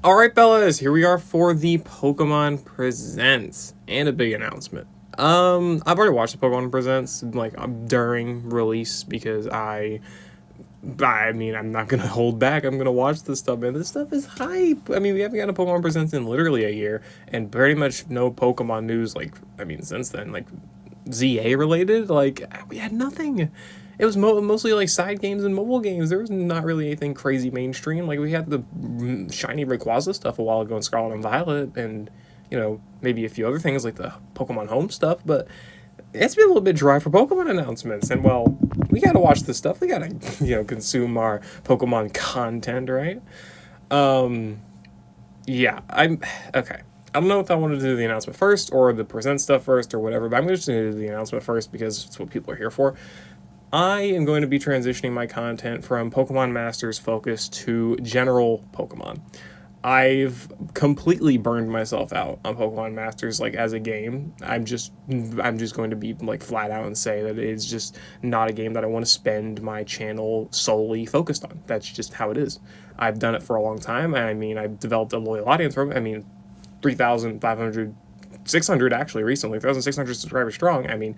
Alright, fellas, here we are for the Pokemon Presents, and a big announcement. I've already watched the Pokemon Presents, like, during release, because I'm not gonna hold back, I'm gonna watch this stuff, man. This stuff is hype! I mean, we haven't got a Pokemon Presents in literally a year, and pretty much no Pokemon news, since then, ZA related, we had nothing. It was mostly like side games and mobile games. There was not really anything crazy mainstream. Like, we had the shiny Rayquaza stuff a while ago in Scarlet and Violet, and maybe a few other things like the Pokemon Home stuff. But it's been a little bit dry for Pokemon announcements. And well, we gotta watch this stuff. We gotta consume our Pokemon content, right? Yeah, I'm okay. I don't know if I want to do the announcement first or the present stuff first or whatever, but I'm just going to do the announcement first because it's what people are here for. I am going to be transitioning my content from Pokemon Masters focus to general Pokemon. I've completely burned myself out on Pokemon Masters, as a game. I'm just going to be flat out and say that it's just not a game that I want to spend my channel solely focused on. That's just how it is. I've done it for a long time. I mean, I've developed a loyal audience from it. I mean, 3,500, 600 actually recently, 3,600 subscribers strong. I mean,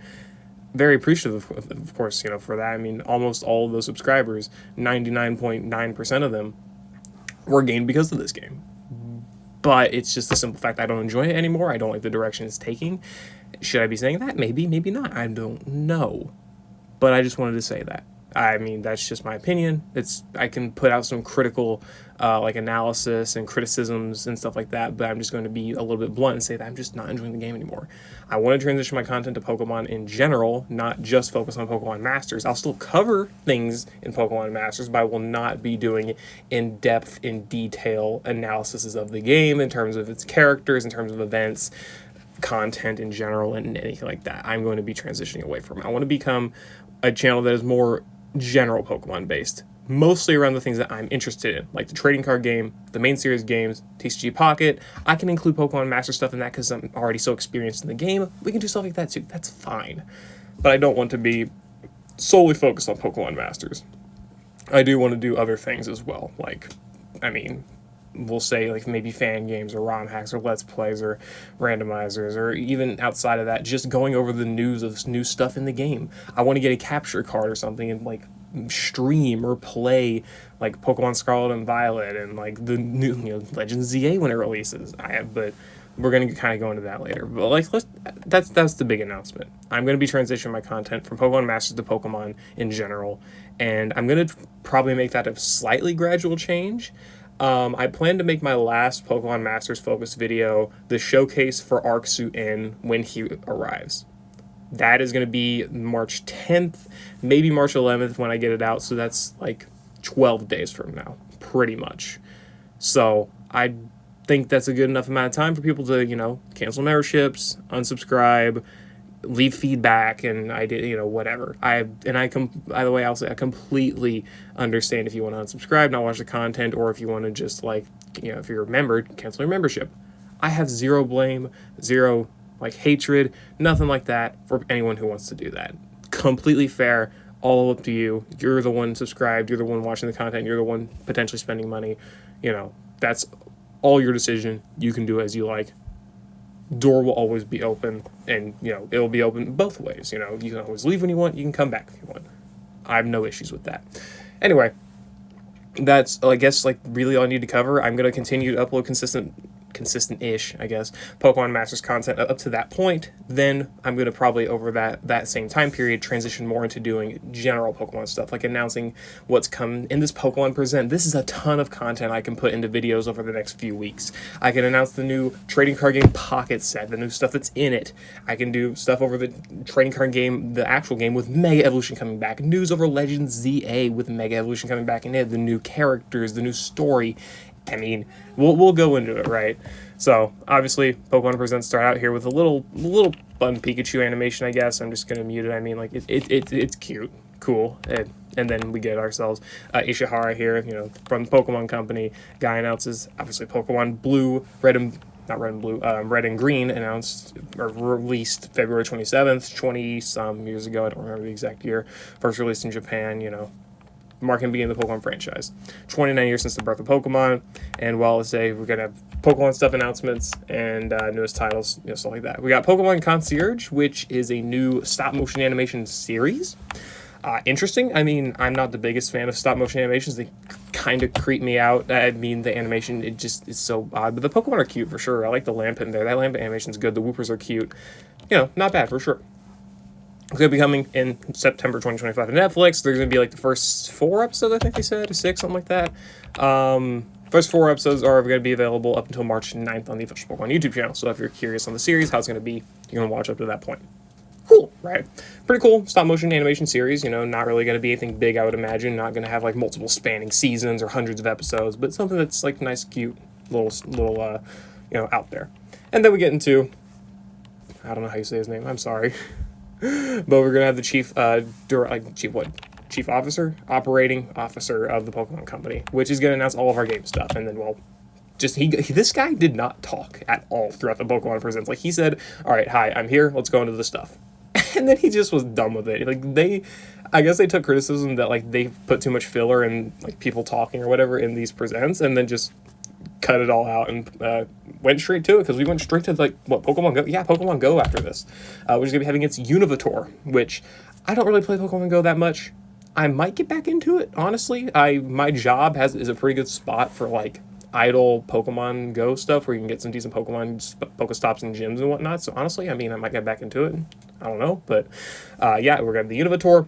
very appreciative, of course, for that. I mean, almost all of those subscribers, 99.9% of them, were gained because of this game. But it's just the simple fact I don't enjoy it anymore. I don't like the direction it's taking. Should I be saying that? Maybe, maybe not. I don't know. But I just wanted to say that. I mean, that's just my opinion. I can put out some critical, analysis and criticisms and stuff like that, but I'm just going to be a little bit blunt and say that I'm just not enjoying the game anymore. I want to transition my content to Pokemon in general, not just focus on Pokemon Masters. I'll still cover things in Pokemon Masters, but I will not be doing in-depth, in detail analyses of the game in terms of its characters, in terms of events, content in general, and anything like that. I'm going to be transitioning away from it. I want to become a channel that is more general Pokemon based, mostly around the things that I'm interested in, like the trading card game, the main series games, TCG Pocket. I can include Pokemon Master stuff in that because I'm already so experienced in the game. We can do stuff like that too. That's fine. But I don't want to be solely focused on Pokemon Masters. I do want to do other things as well. We'll say maybe fan games or ROM hacks or let's plays or randomizers, or even outside of that, just going over the news of new stuff in the game. I want to get a capture card or something and stream or play Pokemon Scarlet and Violet and the new Legends ZA when it releases. But we're gonna kind of go into that later. But that's the big announcement. I'm gonna be transitioning my content from Pokemon Masters to Pokemon in general, and I'm gonna probably make that a slightly gradual change. I plan to make my last Pokemon Masters focus video the showcase for Arcsuit N when he arrives. That is going to be March 10th, maybe March 11th when I get it out, so that's 12 days from now, pretty much. So I think that's a good enough amount of time for people to, cancel memberships, unsubscribe, leave feedback, and I did, whatever. By the way, I'll say I completely understand if you want to unsubscribe, not watch the content, or if you want to just if you're a member, cancel your membership. I have zero blame, zero hatred, nothing like that for anyone who wants to do that. Completely fair, all up to you. You're the one subscribed, you're the one watching the content, you're the one potentially spending money. That's all your decision. You can do as you like. Door will always be open, and it'll be open both ways. You can always leave when you want, you can come back if you want. I have no issues with that. Anyway, that's I guess really all I need to cover. I'm going to continue to upload consistent-ish, I guess, Pokemon Masters content up to that point. Then I'm going to probably, over that same time period, transition more into doing general Pokemon stuff, announcing what's come in this Pokemon Present. This is a ton of content I can put into videos over the next few weeks. I can announce the new trading card game Pocket set, the new stuff that's in it. I can do stuff over the trading card game, the actual game, with Mega Evolution coming back. News over Legends ZA with Mega Evolution coming back in it. The new characters, the new story. I mean, we'll go into it, right? So, obviously, Pokemon Presents start out here with a little fun Pikachu animation, I guess. I'm just going to mute it. I mean, it's cute, cool. And then we get ourselves Ishihara here, from the Pokemon Company. Guy announces, obviously, Pokemon Blue, Red and Green announced, or released February 27th, 20-some years ago. I don't remember the exact year. First released in Japan, marking the beginning of the Pokemon franchise. 29 years since the birth of Pokemon, and well, let's say we're gonna have Pokemon stuff announcements and newest titles, stuff like that. We got Pokemon Concierge, which is a new stop-motion animation series. Interesting. I mean, I'm not the biggest fan of stop-motion animations. They kind of creep me out. I mean, the animation, it just is so odd. But the Pokemon are cute, for sure. I like the Lampent there. That Lampent animation's good. The Whoopers are cute. Not bad, for sure. It's going to be coming in September 2025 on Netflix. There's going to be, like, the first 4 episodes, I think they said, or 6, something like that. First 4 episodes are going to be available up until March 9th on the official Pokemon YouTube channel. So if you're curious on the series, how it's going to be, you're going to watch up to that point. Cool, right? Pretty cool stop-motion animation series. Not really going to be anything big, I would imagine. Not going to have, like, multiple spanning seasons or hundreds of episodes, but something that's, like, nice, cute, little out there. And then we get into, I don't know how you say his name. I'm sorry. But we're going to have the operating officer of the Pokemon Company, which is going to announce all of our game stuff. And then, well, this guy did not talk at all throughout the Pokemon Presents. Like, he said, all right, hi, I'm here, let's go into the stuff. And then he just was done with it. Like, I guess they took criticism that, like, they put too much filler and, like, people talking or whatever in these presents, and then just cut it all out and went straight to it, because we went straight to, like, Pokemon Go? Yeah, Pokemon Go after this, which is going to be having its Univitor, which I don't really play Pokemon Go that much. I might get back into it, honestly. My job is a pretty good spot for, like, idle Pokemon Go stuff where you can get some decent Pokestops and gyms and whatnot. So honestly, I might get back into it. I don't know, but yeah, we're gonna have the Univitor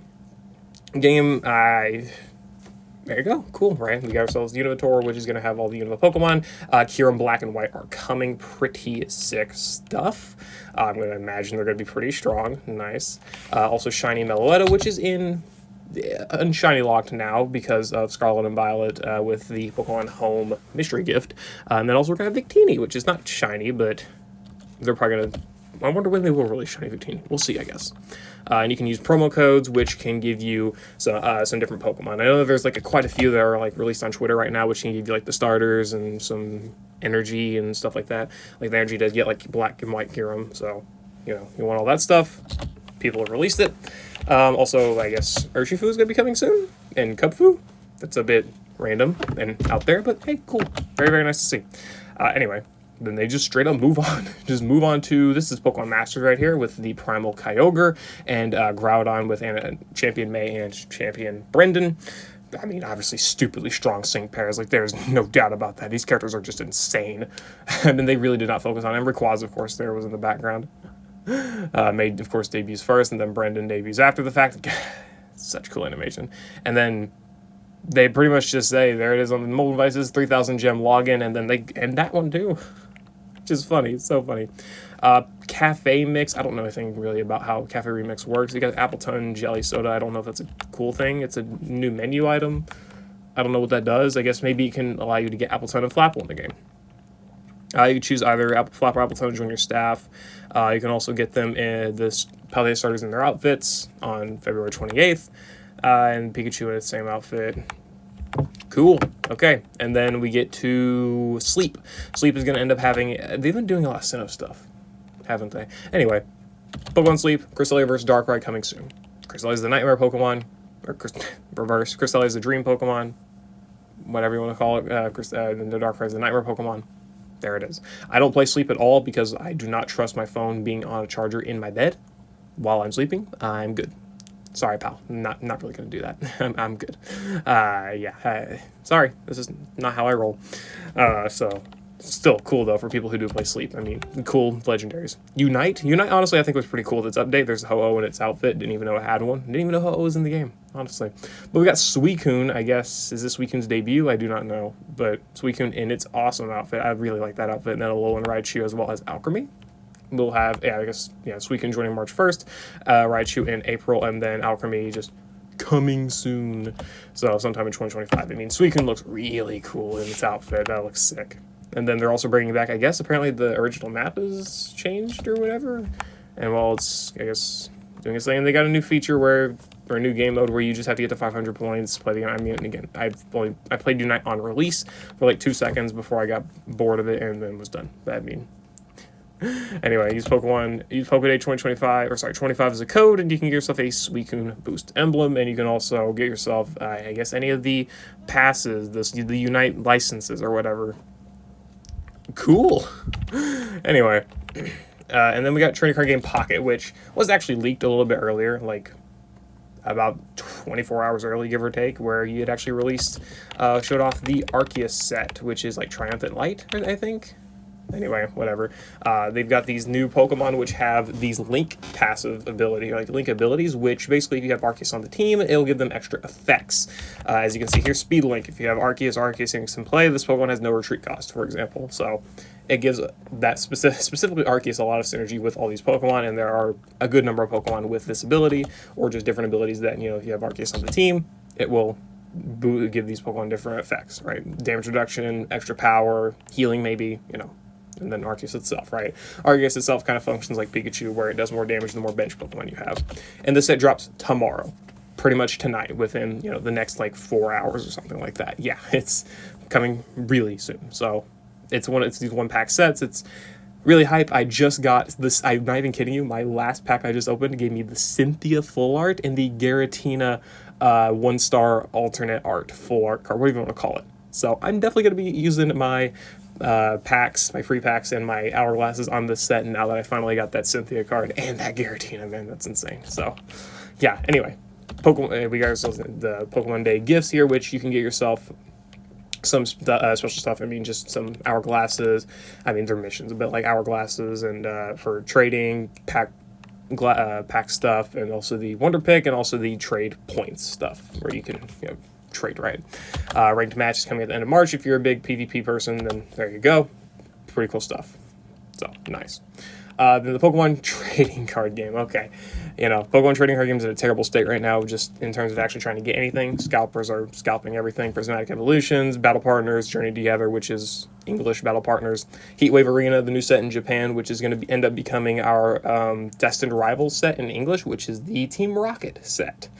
game. There you go, cool, right? We got ourselves the Univitor, which is gonna have all the Unova Pokemon. Kyurem Black and White are coming. Pretty sick stuff. I'm gonna imagine they're gonna be pretty strong. Nice. Also, Shiny Meloetta, which is in Unshiny locked now because of Scarlet and Violet with the Pokemon Home mystery gift. And then also we're going to have Victini, which is not shiny, but they're probably going to... I wonder when they will release shiny Victini. We'll see, I guess. And you can use promo codes, which can give you some different Pokemon. I know there's like quite a few that are like released on Twitter right now, which can give you like the starters and some energy and stuff like that. Like the energy does get like Black and White Kyurem, so you want all that stuff. People have released it. Also, I guess Urshifu is going to be coming soon, and Cubfu. That's a bit random and out there, but hey, cool. Very, very nice to see. Anyway, then they just straight up move on. Just move on to, this is Pokemon Masters right here with the Primal Kyogre and Groudon with Champion May and Champion Brendan. I mean, obviously stupidly strong sync pairs. Like, there's no doubt about that. These characters are just insane. And then they really did not focus on them. Rayquaza, of course, there was in the background. Made, of course, debuts first, and then Brendan debuts after the fact. Such cool animation. And then they pretty much just say, there it is on the mobile devices, 3,000 gem login, and then they end that one too. Which is funny. It's so funny. Cafe Mix. I don't know anything really about how Cafe Remix works. You got Appleton Jelly Soda. I don't know if that's a cool thing. It's a new menu item. I don't know what that does. I guess maybe it can allow you to get Appleton and Flapple in the game. You can choose either Flapple or Appleton to join your staff. You can also get them in the Paldea starters in their outfits on February 28th. And Pikachu in its same outfit. Cool. Okay. And then we get to Sleep. Sleep is going to end up having... They've been doing a lot of Sinnoh stuff, haven't they? Anyway, Pokemon Sleep, Cresselia versus Darkrai coming soon. Cresselia is the Nightmare Pokemon. Or reverse. Cresselia is the Dream Pokemon. Whatever you want to call it. The Darkrai is the Nightmare Pokemon. There it is. I don't play Sleep at all because I do not trust my phone being on a charger in my bed while I'm sleeping. I'm good. Sorry, pal. Not really going to do that. I'm good. Yeah. Sorry. This is not how I roll. So, still cool, though, for people who do play Sleep. I mean, cool legendaries. Unite, honestly, I think was pretty cool with its update. There's Ho-Oh in its outfit. Didn't even know it had one. Didn't even know Ho-Oh was in the game, honestly. But we got Suicune, I guess. Is this Suicune's debut? I do not know. But Suicune in its awesome outfit. I really like that outfit. And then Alolan Raichu as well as Alchemy. We'll have, Suicune joining March 1st, Raichu in April, and then Alchemy just coming soon. So sometime in 2025. I mean, Suicune looks really cool in its outfit. That looks sick. And then they're also bringing back, I guess, apparently the original map is changed or whatever. And while it's, I guess, doing its thing, and they got a new feature or a new game mode where you just have to get to 500 points, play the game. I mean, again, I played Unite on release for like 2 seconds before I got bored of it and then was done. But I mean, Anyway, use Pokéday 2025, or sorry, 25 as a code, and you can get yourself a Suicune Boost emblem, and you can also get yourself, I guess, any of the passes, the Unite licenses or whatever. Cool. Anyway, and then we got Trading Card Game Pocket, which was actually leaked a little bit earlier, like about 24 hours early, give or take, where you had actually released, showed off the Arceus set, which is like Triumphant Light, I think. Anyway, whatever. They've got these new Pokemon which have these link passive ability, like link abilities, which basically if you have Arceus on the team, it'll give them extra effects. As you can see here, Speed Link. If you have Arceus in play, this Pokemon has no retreat cost, for example. So it gives that specifically Arceus a lot of synergy with all these Pokemon, and there are a good number of Pokemon with this ability, or just different abilities that, you know, if you have Arceus on the team, it will give these Pokemon different effects, right? Damage reduction, extra power, healing maybe, you know. And then Arceus itself, right? Arceus itself kind of functions like Pikachu, where it does more damage the more bench Pokemon you have. And this set drops tomorrow, pretty much tonight, within, you know, the next like 4 hours or something like that. Yeah, it's coming really soon. So it's these one-pack sets. It's really hype. I just got this. I'm not even kidding you. My last pack I just opened gave me the Cynthia full art and the Giratina 1-star alternate art full art card. What do you want to call it? So I'm definitely going to be using my packs, my free packs, and my hourglasses on this set now that I finally got that Cynthia card and that Giratina, man. That's insane. So yeah, anyway, we got ourselves the Pokemon Day gifts here, which you can get yourself some special stuff. I mean, just some hourglasses. I mean, they're missions, but like hourglasses and for trading, pack stuff, and also the Wonder Pick, and also the trade points stuff where you can, you know, trade, right? Ranked match is coming at the end of March. If you're a big PvP person, then there you go. Pretty cool stuff. So, nice. Then the Pokemon trading card game. Okay. You know, Pokemon trading card games in a terrible state right now, just in terms of actually trying to get anything. Scalpers are scalping everything. Prismatic Evolutions, Battle Partners, Journey Together, which is English Battle Partners. Heatwave Arena, the new set in Japan, which is going to end up becoming our Destined Rivals set in English, which is the Team Rocket set.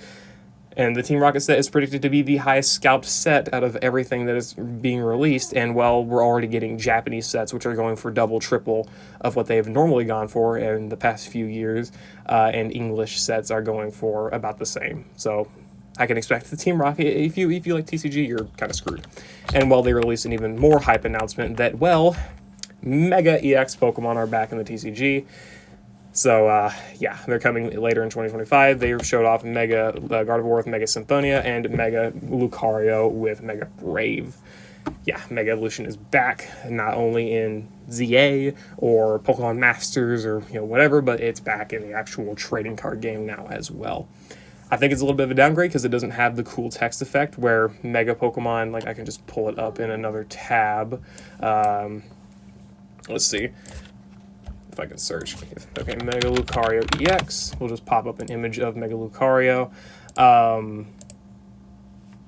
And the Team Rocket set is predicted to be the highest scalped set out of everything that is being released. And, well, we're already getting Japanese sets, which are going for double, triple of what they have normally gone for in the past few years. And English sets are going for about the same. So I can expect the Team Rocket, if you like TCG, you're kind of screwed. And, well, they released an even more hype announcement that, well, Mega EX Pokemon are back in the TCG. So, yeah, they're coming later in 2025. They showed off Mega Gardevoir with Mega Symphonia and Mega Lucario with Mega Brave. Yeah, Mega Evolution is back, not only in ZA or Pokemon Masters or, you know, whatever, but it's back in the actual trading card game now as well. I think it's a little bit of a downgrade because it doesn't have the cool text effect where Mega Pokemon, like I can just pull it up in another tab. Let's see. If I can search. Okay, Mega Lucario EX. We'll just pop up an image of Mega Lucario.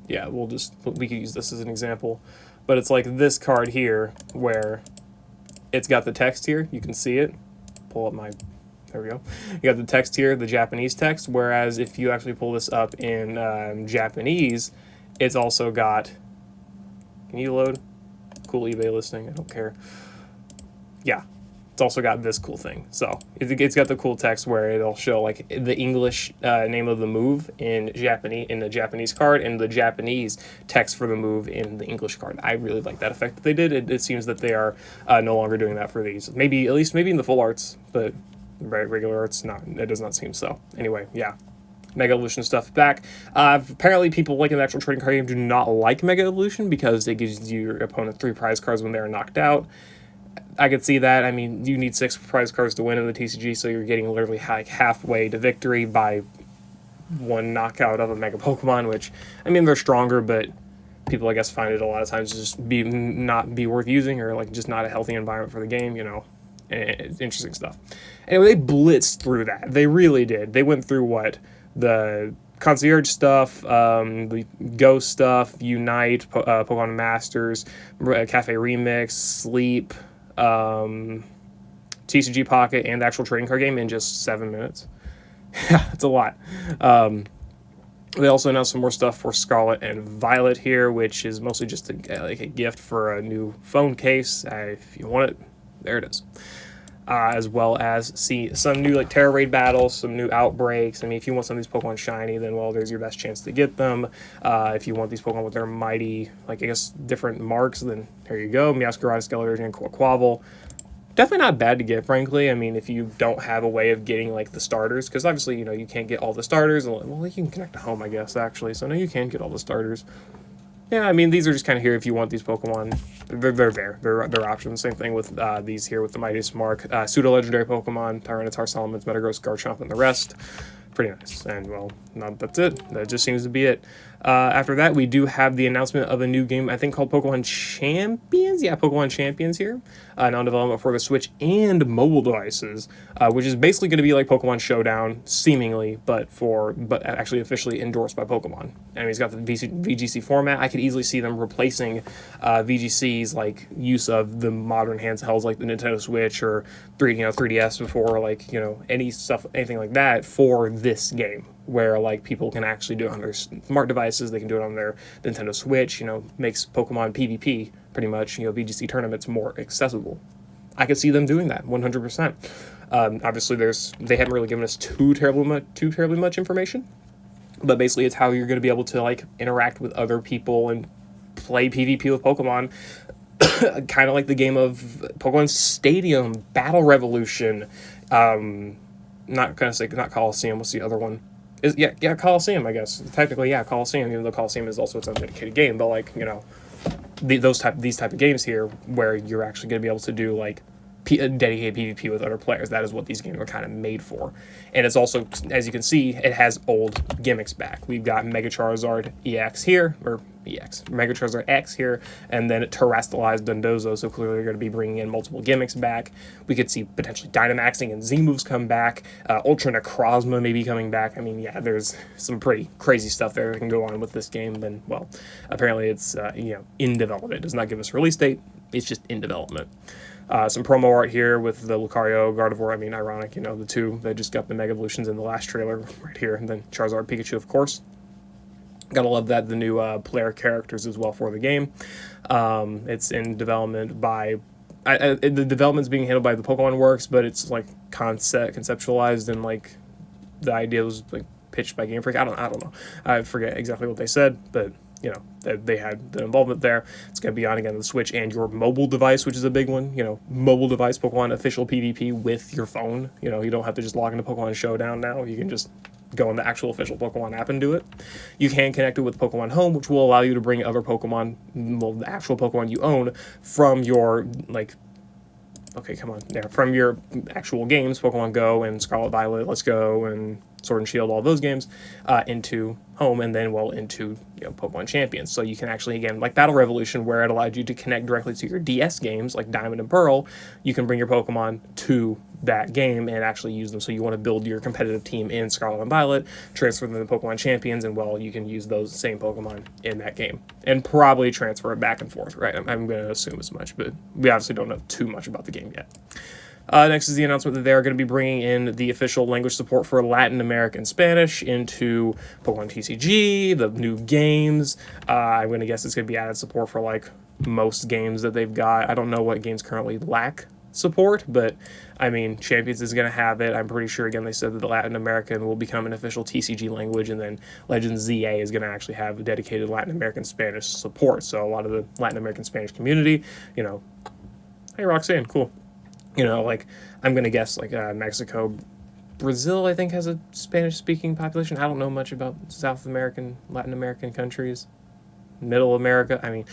Yeah, we could use this as an example. But it's like this card here where it's got the text here. You can see it. Pull up my... There we go. You got the text here, the Japanese text. Whereas if you actually pull this up in Japanese, it's also got... Can you load? Cool eBay listing. I don't care. Yeah. It's also got this cool thing. So it's got the cool text where it'll show like the English name of the move in the Japanese card, and the Japanese text for the move in the English card. I really like that effect that they did. It seems that they are no longer doing that for these. Maybe in the full arts, but regular arts, it does not seem so. Anyway, yeah. Mega Evolution stuff back. Apparently people like an actual trading card game do not like Mega Evolution because it gives your opponent 3 prize cards when they are knocked out. I could see that. I mean, you need 6 prize cards to win in the TCG, so you're getting literally like halfway to victory by 1 knockout of a Mega Pokemon, which, I mean, they're stronger, but people, I guess, find it a lot of times just not be worth using, or like just not a healthy environment for the game, you know. It's interesting stuff. Anyway, they blitzed through that. They really did. They went through the Concierge stuff, the GO stuff, Unite, Pokemon Masters, Cafe Remix, Sleep, TCG Pocket, and the actual trading card game in just 7 minutes. Yeah, it's a lot. They also announced some more stuff for Scarlet and Violet here, which is mostly just a gift for a new phone case. If you want it, there it is. as well as see some new like Terra Raid battles, some new outbreaks. I mean, if you want some of these Pokemon shiny, then well, there's your best chance to get them. If you want these Pokemon with their mighty, like I guess different marks, then here you go, Meowscarada, Skeleturgy, and Quaquaval. Definitely not bad to get, frankly. I mean, if you don't have a way of getting like the starters, because obviously, you know, you can't get all the starters. Well, you can connect to home, I guess, actually. So no, you can get all the starters. Yeah, I mean, these are just kind of here if you want these Pokemon. They're there. They're options. Same thing with these here with the Mightiest Mark. Pseudo-legendary Pokemon, Tyranitar, Salamence, Metagross, Garchomp, and the rest. Pretty nice. And, well, that's it. That just seems to be it. After that, we do have the announcement of a new game, I think called Pokémon Champions? Yeah, Pokémon Champions here. Now in development for the Switch and mobile devices, which is basically going to be like Pokemon Showdown, seemingly, but actually officially endorsed by Pokemon. And he's got the VGC format. I could easily see them replacing VGC's like use of the modern handhelds like the Nintendo Switch or 3DS before, like, you know, anything like that for this game, where like people can actually do it on their smart devices, they can do it on their Nintendo Switch, you know, makes Pokemon PvP pretty much, you know, VGC tournaments more accessible. I could see them doing that 100%. Obviously they haven't really given us too terribly much information, but basically it's how you're going to be able to like interact with other people and play PvP with Pokemon. Kind of like the game of Pokemon Stadium, Battle Revolution, not Coliseum, what's the other one? Yeah, Coliseum, I guess. Technically, yeah, Coliseum, even though Coliseum is also its own dedicated game, but, like, you know, these type of games here where you're actually going to be able to do, like, dedicated PvP with other players. That is what these games are kind of made for. And it's also, as you can see, it has old gimmicks back. We've got Mega Charizard EX here, Mega Charizard X here, and then Terastallized Dondozo, so clearly they're going to be bringing in multiple gimmicks back. We could see potentially Dynamaxing and Z-moves come back, Ultra Necrozma maybe coming back. I mean, yeah, there's some pretty crazy stuff there that can go on with this game, and, well, apparently it's, you know, in development. It does not give us a release date, it's just in development. Some promo art here with the Lucario, Gardevoir. I mean, ironic, you know, the two that just got the Mega Evolutions in the last trailer right here. And then Charizard, Pikachu, of course. Gotta love that, the new player characters as well for the game. It's in development by... the development's being handled by the Pokemon Works, but it's, like, conceptualized and, like, the idea was, like, pitched by Game Freak. I don't know. I forget exactly what they said, but... you know, they had the involvement there. It's going to be on, again, the Switch and your mobile device, which is a big one. You know, mobile device Pokemon official PvP with your phone. You know, you don't have to just log into Pokemon Showdown now. You can just go on the actual official Pokemon app and do it. You can connect it with Pokemon Home, which will allow you to bring other Pokemon, well, the actual Pokemon you own, from your, like, okay, come on, yeah, from your actual games, Pokemon GO and Scarlet, Violet, Let's Go, and Sword and Shield, all those games, into Home, and then, well, into, you know, Pokemon Champions. So you can actually, again, like Battle Revolution, where it allowed you to connect directly to your DS games, like Diamond and Pearl, you can bring your Pokemon to that game and actually use them. So you want to build your competitive team in Scarlet and Violet, transfer them to Pokemon Champions, and, well, you can use those same Pokemon in that game. And probably transfer it back and forth, right? I'm going to assume as much, but we obviously don't know too much about the game yet. Next is the announcement that they're going to be bringing in the official language support for Latin American Spanish into Pokemon TCG, the new games. I'm going to guess it's going to be added support for, like, most games that they've got. I don't know what games currently lack support, but, I mean, Champions is going to have it. I'm pretty sure, again, they said that the Latin American will become an official TCG language, and then Legends ZA is going to actually have dedicated Latin American Spanish support. So a lot of the Latin American Spanish community, you know, hey, Roxanne, cool. You know, like, I'm going to guess, like, Mexico, Brazil, I think, has a Spanish-speaking population. I don't know much about South American, Latin American countries. Middle America, I mean,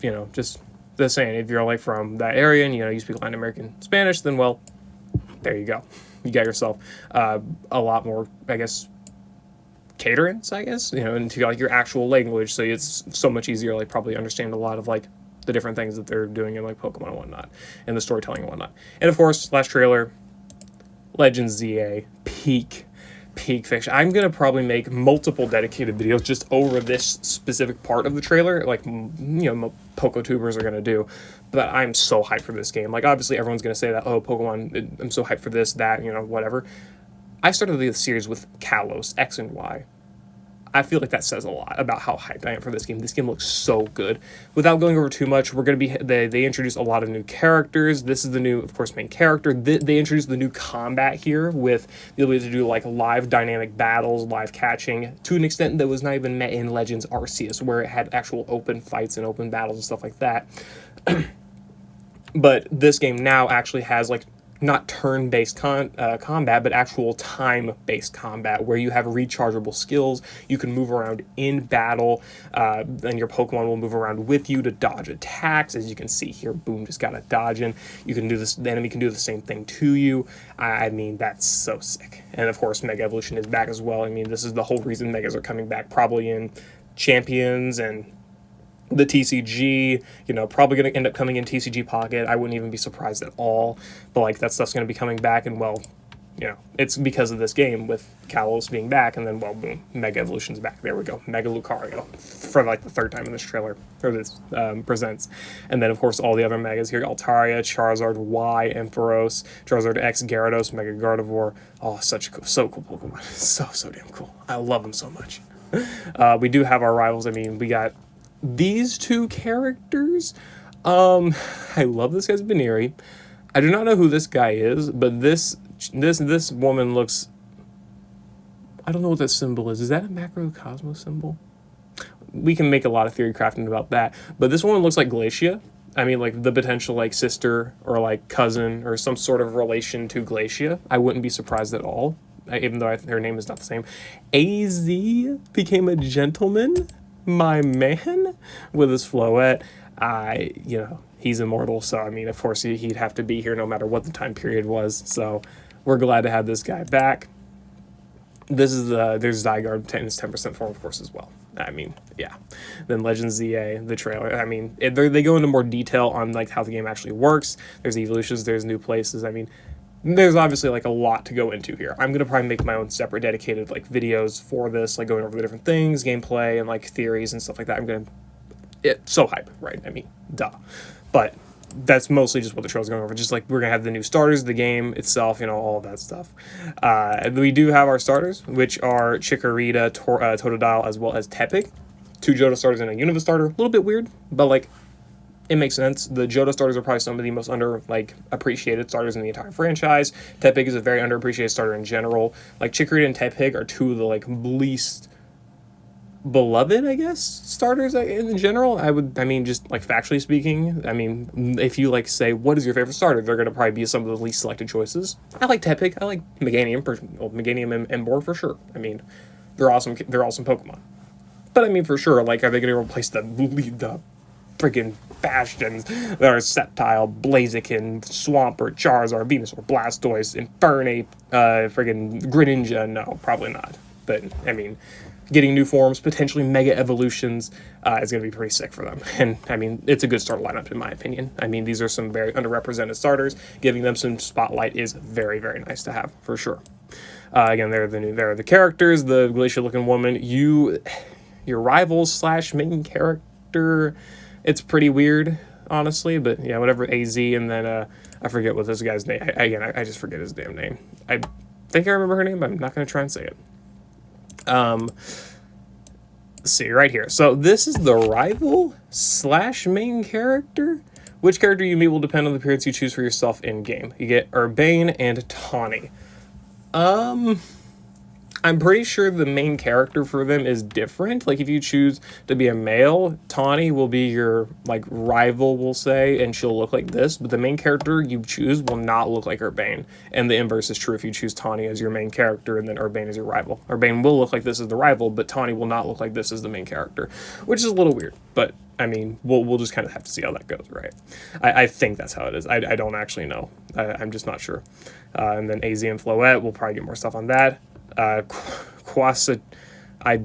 you know, just saying, if you're, like, from that area and, you know, you speak Latin American Spanish, then, well, there you go. You got yourself a lot more, I guess, caterance, I guess, you know, into, like, your actual language, so it's so much easier, like, probably understand a lot of, like, the different things that they're doing in, like, Pokemon and whatnot, and the storytelling and whatnot. And, of course, last trailer, Legends ZA, peak fiction. I'm going to probably make multiple dedicated videos just over this specific part of the trailer, like, you know, PokeTubers are going to do, but I'm so hyped for this game. Like, obviously, everyone's going to say that, oh, Pokemon, I'm so hyped for this, that, you know, whatever. I started the series with Kalos, X and Y. I feel like that says a lot about how hyped I am for this game. This game looks so good. Without going over too much, we're going to be, they introduced a lot of new characters. This is the new, of course, main character. They introduced the new combat here with the ability to do like live dynamic battles, live catching, to an extent that was not even met in Legends Arceus, where it had actual open fights and open battles and stuff like that. But this game now actually has like not turn-based combat, but actual time-based combat, where you have rechargeable skills. You can move around in battle, and your Pokemon will move around with you to dodge attacks. As you can see here, boom, just got a dodge in. You can do this, the enemy can do the same thing to you. I mean, that's so sick. And of course, Mega Evolution is back as well. I mean, this is the whole reason Megas are coming back, probably in Champions and the TCG, you know, probably going to end up coming in TCG Pocket. I wouldn't even be surprised at all. But, like, that stuff's going to be coming back, and, well, you know, it's because of this game with Kalos being back, and then, well, boom, Mega Evolution's back. There we go. Mega Lucario for, like, the third time in this trailer, or this presents. And then, of course, all the other Megas here. Altaria, Charizard Y, Ampharos, Charizard X, Gyarados, Mega Gardevoir. Oh, so cool Pokemon. So damn cool. I love them so much. We do have our rivals. I mean, we got these two characters. I love this guy's Baneri. I do not know who this guy is, but this woman looks, I don't know what that symbol is. Is that a macrocosmos symbol? We can make a lot of theory crafting about that, but this woman looks like Glacia. I mean, like the potential like sister or like cousin or some sort of relation to Glacia. I wouldn't be surprised at all, even though her name is not the same. AZ became a gentleman. My man, with his Floette. You know, he's immortal, so I mean, of course, he'd have to be here no matter what the time period was. So we're glad to have this guy back. There's Zygarde in his 10% form, of course, as well. I mean, yeah. Then Legends ZA, the trailer. I mean, they go into more detail on like how the game actually works. There's evolutions, there's new places. I mean, there's obviously like a lot to go into here. I'm gonna probably make my own separate dedicated like videos for this, like going over the different things, gameplay, and like theories and stuff like that. It's so hype, right? I mean, duh. But that's mostly just what the trailer's going over. Just like we're gonna have the new starters, the game itself, you know, all of that stuff. We do have our starters, which are Chikorita, Totodile, as well as Tepig. 2 Johto starters and a Unova starter. A little bit weird, but like, it makes sense. The Johto starters are probably some of the most appreciated starters in the entire franchise. Tepig is a very underappreciated starter in general. Like Chikorita and Tepig are 2 of the like least beloved, I guess, starters in general. I mean, just like factually speaking, I mean, if you like say what is your favorite starter, they're gonna probably be some of the least selected choices. I like Tepig. I like Meganium and Emboar for sure. I mean, they're awesome. They're awesome Pokemon. But I mean, for sure, like, are they gonna replace the freaking bastions that are Sceptile, Blaziken, Swampert, Charizard, Venusaur, Blastoise, Infernape, friggin' Greninja? No, probably not. But, I mean, getting new forms, potentially Mega Evolutions, is going to be pretty sick for them. And, I mean, it's a good start lineup in my opinion. I mean, these are some very underrepresented starters. Giving them some spotlight is very, very nice to have, for sure. Again, they're the characters, the Glacia-looking woman. Your rivals / main character. It's pretty weird, honestly, but yeah, whatever. AZ, and then I forget what this guy's name. I just forget his damn name. I think I remember her name, but I'm not going to try and say it. Let's see, right here. So this is the rival / main character. Which character you meet will depend on the appearance you choose for yourself in-game. You get Urbane and Tawny. I'm pretty sure the main character for them is different. Like, if you choose to be a male, Tawny will be your, like, rival, we'll say, and she'll look like this. But the main character you choose will not look like Urbane. And the inverse is true if you choose Tawny as your main character and then Urbane as your rival. Urbane will look like this as the rival, but Tawny will not look like this as the main character, which is a little weird. But, I mean, we'll just kind of have to see how that goes, right? I think that's how it is. I don't actually know. I'm just not sure. And then AZ and Floette, we'll probably get more stuff on that. Quasa, I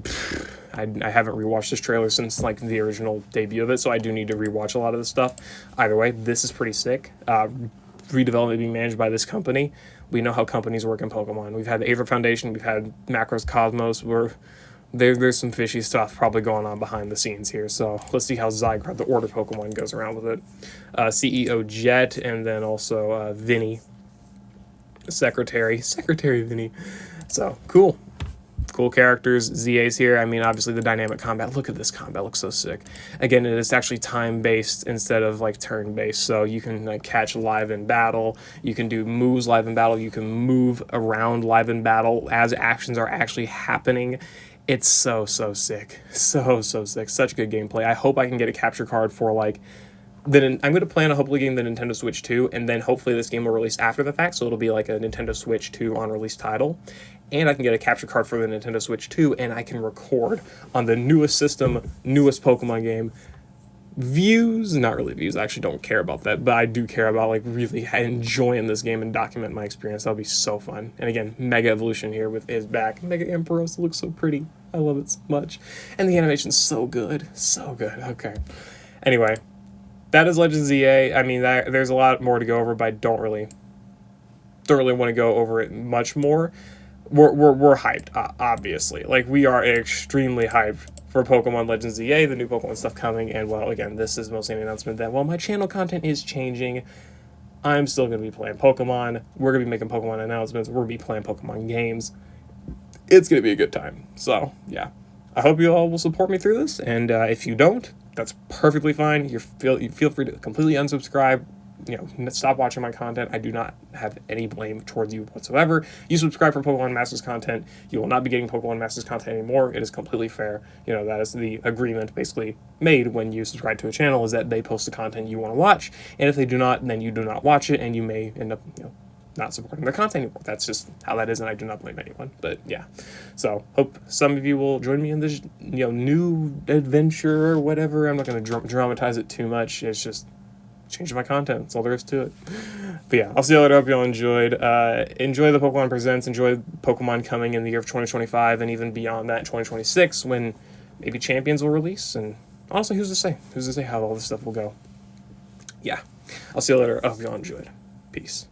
haven't rewatched this trailer since like the original debut of it, so I do need to rewatch a lot of this stuff. Either way, this is pretty sick. Redevelopment being managed by this company. We know how companies work in Pokemon. We've had the Aver Foundation, we've had Macros Cosmos, there's some fishy stuff probably going on behind the scenes here. So let's see how Zygarde, the Order Pokemon, goes around with it. CEO Jet, and then also Vinny, Secretary Vinny. So cool cool characters. ZA's here. I mean, obviously the dynamic combat. Look at this combat. It looks so sick. Again, it is actually time-based instead of like turn-based. So you can like catch live in battle. You can do moves live in battle. You can move around live in battle as actions are actually happening. It's so sick. So sick. Such good gameplay. I hope I can get a capture card for like I'm going to plan on hopefully getting the Nintendo Switch 2, and then hopefully this game will release after the fact, so it'll be like a Nintendo Switch 2 on-release title. And I can get a capture card for the Nintendo Switch 2, and I can record on the newest system, newest Pokemon game. Views, not really views, I actually don't care about that, but I do care about like really enjoying this game and document my experience. That'll be so fun. And again, Mega Evolution here with his back. Mega Ampharos looks so pretty. I love it so much. And the animation's so good. So good. Okay. Anyway. That is Legends ZA. I mean, there's a lot more to go over, but I don't really want to go over it much more. We're hyped, obviously. Like, we are extremely hyped for Pokemon Legends ZA, the new Pokemon stuff coming, and, well, again, this is mostly an announcement that, while my channel content is changing, I'm still going to be playing Pokemon. We're going to be making Pokemon announcements. We're going to be playing Pokemon games. It's going to be a good time. So, yeah. I hope you all will support me through this, and if you don't, that's perfectly fine. You feel free to completely unsubscribe. Stop watching my content. I do not have any blame towards you whatsoever. You subscribe for Pokemon Masters content, you will not be getting Pokemon Masters content anymore. It is completely fair. That is the agreement basically made when you subscribe to a channel, is that they post the content you want to watch, and if they do not, then you do not watch it, and you may end up, not supporting their content anymore. That's just how that is, and I do not blame anyone. But yeah, so hope some of you will join me in this new adventure or whatever. I'm not going to dramatize it too much. It's just changing my content. That's all there is to it. But yeah, I'll see you later. Hope you all enjoyed. Enjoy the Pokemon Presents. Enjoy Pokemon coming in the year of 2025 and even beyond that, 2026, when maybe Champions will release. And honestly, who's to say? Who's to say how all this stuff will go? Yeah, I'll see you later. I hope you all enjoyed. Peace.